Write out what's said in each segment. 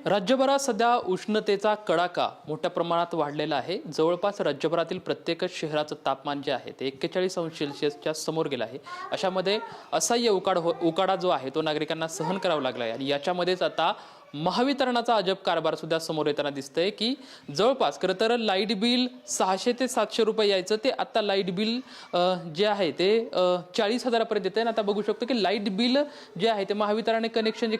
राज्यभरात सध्या उष्णतेचा कडाका मोठ्या प्रमाणात वाढलेला आहे। जवळपास राज्यभरातील प्रत्येकच शहराचं तापमान जे आहे ते 41 अंश सेल्सिअसच्या समोर गेलं आहे। अशामध्ये असह्य उकाडा जो आहे तो नागरिकांना सहन करावा लागला आहे आणि याच्यामध्येच आता महावितरणाचा अजब कारभार सुद्धा समोर येताना दिसतंय की जवळपास खरं तर लाईट बिल 600 ते 700 रुपये यायचं ते आता लाईट बिल जे आहे ते 40,000 पर्यंत येते। आणि आता बघू शकतो की लाईट बिल जे आहे ते महावितरणाने कनेक्शन जे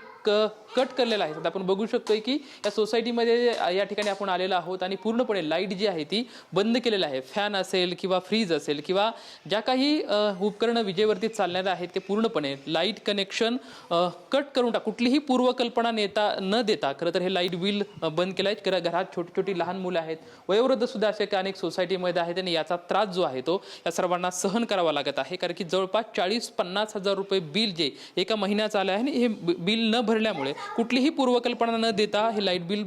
कट केलेलं आहे आता आपण बघू शकतोय की या सोसायटीमध्ये या ठिकाणी आपण आलेलो आहोत आणि पूर्णपणे लाईट जी आहे ती बंद केलेली आहे। फॅन असेल किंवा फ्रीज असेल किंवा ज्या काही उपकरणं विजेवरती चालणारे आहेत ते पूर्णपणे लाईट कनेक्शन कट करून कुठलीही पूर्वकल्पना न देता खरं तर हे लाईट बिल बंद केलं आहे। घरात छोटी छोटी लहान मुलं आहेत, वयोवृद्ध सुद्धा असे अनेक सोसायटीमध्ये आहेत आणि याचा त्रास जो आहे तो या सर्वांना सहन करावा लागत आहे। कारण की जवळपास 40-50 हजार रुपये बिल जे एका महिन्याचं आलं आहे आणि हे बिल न भरल्यामुळे कुठलीही पूर्वकल्पना न देता हे लाईट बिल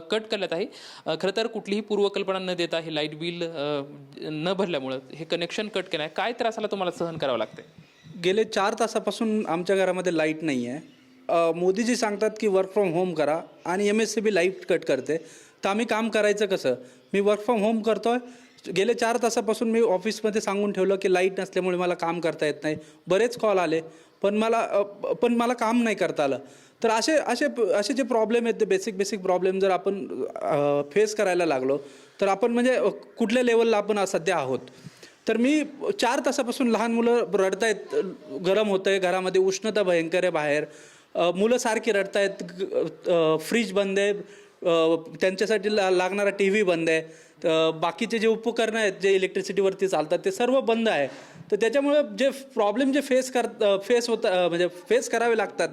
कट करण्यात आहे। खरं तर कुठलीही पूर्वकल्पना न देता हे लाईट बिल न भरल्यामुळे हे कनेक्शन कट केलं आहे। काय त्रासाला तुम्हाला सहन करावं लागतंय? गेले 4 तासापासून आमच्या घरामध्ये लाईट नाही आहे। मोदीजी सांगतात की वर्क फ्रॉम होम करा आणि MSCB लाईट कट करते, तर आम्ही काम करायचं कसं? मी वर्क फ्रॉम होम करतो आहे। गेले 4 तासापासून मी ऑफिसमध्ये सांगून ठेवलं की लाईट नसल्यामुळे मला काम करता येत नाही। बरेच कॉल आले पण मला काम नाही करता आलं। तर असे जे प्रॉब्लेम आहेत ते बेसिक प्रॉब्लेम जर आपण फेस करायला लागलो तर आपण म्हणजे कुठल्या लेवलला आपण सध्या आहोत। तर मी 4 तासापासून लहान मुलं रडतायत, गरम होतं आहे, घरामध्ये उष्णता भयंकर आहे, बाहेर मुलं सारखी रडतायत, फ्रीज बंद आहे, त्यांच्यासाठी लागणारा TV बंद आहे, बाकीचे जे उपकरणं आहेत जे इलेक्ट्रिसिटीवरती चालतात ते सर्व बंद आहे। तर त्याच्यामुळे जे प्रॉब्लेम जे फेस करावे लागतात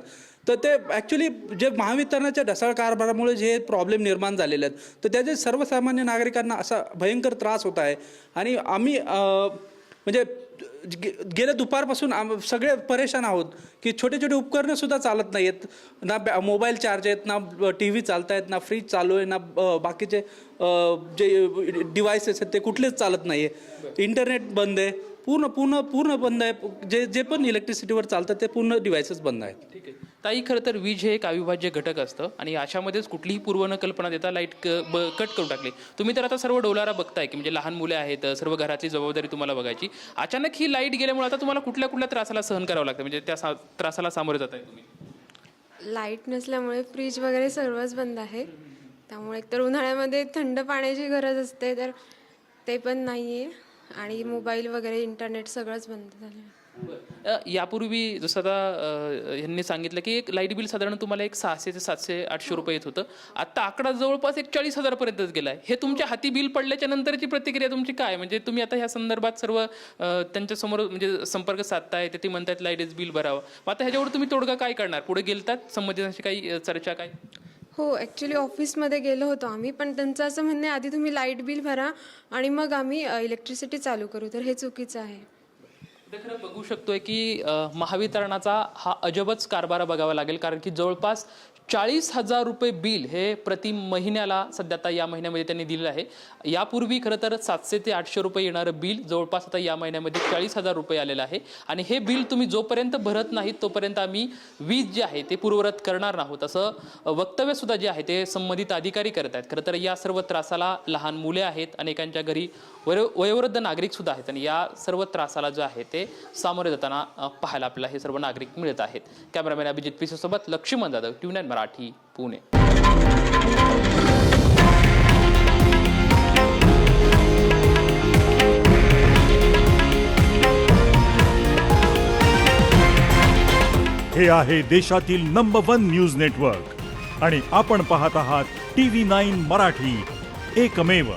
तर ते ॲक्च्युली जे महावितरणाच्या ढसाळ कारभारामुळे जे प्रॉब्लेम निर्माण झालेले आहेत तर त्याचे सर्वसामान्य नागरिकांना असा भयंकर त्रास होत आहे। आणि आम्ही म्हणजे गेल्या दुपारपासून सगळे परेशान आहोत की छोटे छोटे उपकरणंसुद्धा चालत नाही आहेत, ना मोबाईल चार्ज आहेत, ना TV चालत आहेत, ना फ्रीज चालू आहे, ना बाकीचे जे डिव्हायसेस आहेत ते कुठलेच चालत नाही आहे। इंटरनेट बंद आहे, पूर्ण बंद आहे। जे पण इलेक्ट्रिसिटीवर चालतं ते पूर्ण डिव्हायसेस बंद आहेत। ठीक आहे ताई, खरं तर वीज हे एक अविभाज्य घटक असतं आणि अशामध्येच कुठलीही पूर्वकल्पना देता लाईट कट करून टाकली। तुम्ही तर आता सर्व डोलारा बघताय की म्हणजे लहान मुले आहेत, सर्व घराची जबाबदारी तुम्हाला बघायची। अचानक ही लाईट गेल्यामुळे आता तुम्हाला कुठल्या त्रासाला सहन करावं लागतं, म्हणजे त्या त्रासाला सामोरे जात आहे तुम्ही? लाईट नसल्यामुळे फ्रीज वगैरे सर्वच बंद आहे, त्यामुळे एकतर उन्हाळ्यामध्ये थंड पाण्याची गरज असते तर ते पण नाही आहे आणि मोबाईल वगैरे इंटरनेट सगळंच बंद झालं। यापूर्वी जसं आता यांनी सांगितलं की एक लाईट बिल साधारण तुम्हाला एक 600 ते 700-800 रुपये येत होतं, आता आकडा जवळपास एक 40,000 पर्यंतच गेला आहे। हे तुमच्या हाती बिल पडल्याच्या नंतरची प्रतिक्रिया तुमची काय? म्हणजे तुम्ही आता ह्या संदर्भात सर्व त्यांच्यासमोर म्हणजे संपर्क साधताय, ते म्हणतात लाईट बिल भरावं, आता ह्याच्यावर तुम्ही तोडगा काय करणार? पुढे गेलतात संबंधितांशी काही चर्चा काय? हो, ॲक्च्युली ऑफिसमध्ये गेलो होतो आम्ही, पण त्यांचं असं म्हणणं आहे आधी तुम्ही लाईट बिल भरा आणि मग आम्ही इलेक्ट्रिसिटी चालू करू, तर हे चुकीचं आहे। खरं बघू शकतोय की महावितरणाचा हा अजबच कारभार बघावा लागेल, कारण की जवळपास 40,000 रुपये बिल हे प्रति महिन्याला सध्या आता या महिन्यामध्ये त्यांनी दिलेलं आहे। यापूर्वी खरं तर 700 ते 800 रुपये येणारं बिल जवळपास आता या महिन्यामध्ये 40,000 रुपये आलेलं आहे आणि हे बिल तुम्ही जोपर्यंत भरत नाहीत तोपर्यंत आम्ही वीज जे आहे ते पूर्ववत करणार नाहोत, असं वक्तव्य सुद्धा जे आहे ते संबंधित अधिकारी करत आहेत। खरं तर या सर्व त्रासाला लहान मुले आहेत, अनेकांच्या घरी वयोवृद्ध नागरिक सुद्धा आहेत आणि या सर्व त्रासाला जो आहे ते सामोरे जाताना पाहायला आपल्याला हे सर्व नागरिक मिळत आहेत। कॅमेरामॅन अभिजित पिसे सोबत लक्ष्मण जाधव, TV9 मराठी, पुणे। हे आहे देशातील नंबर 1 न्यूज नेटवर्क आणि आपण पाहत आहात TV9 मराठी, एकमेव।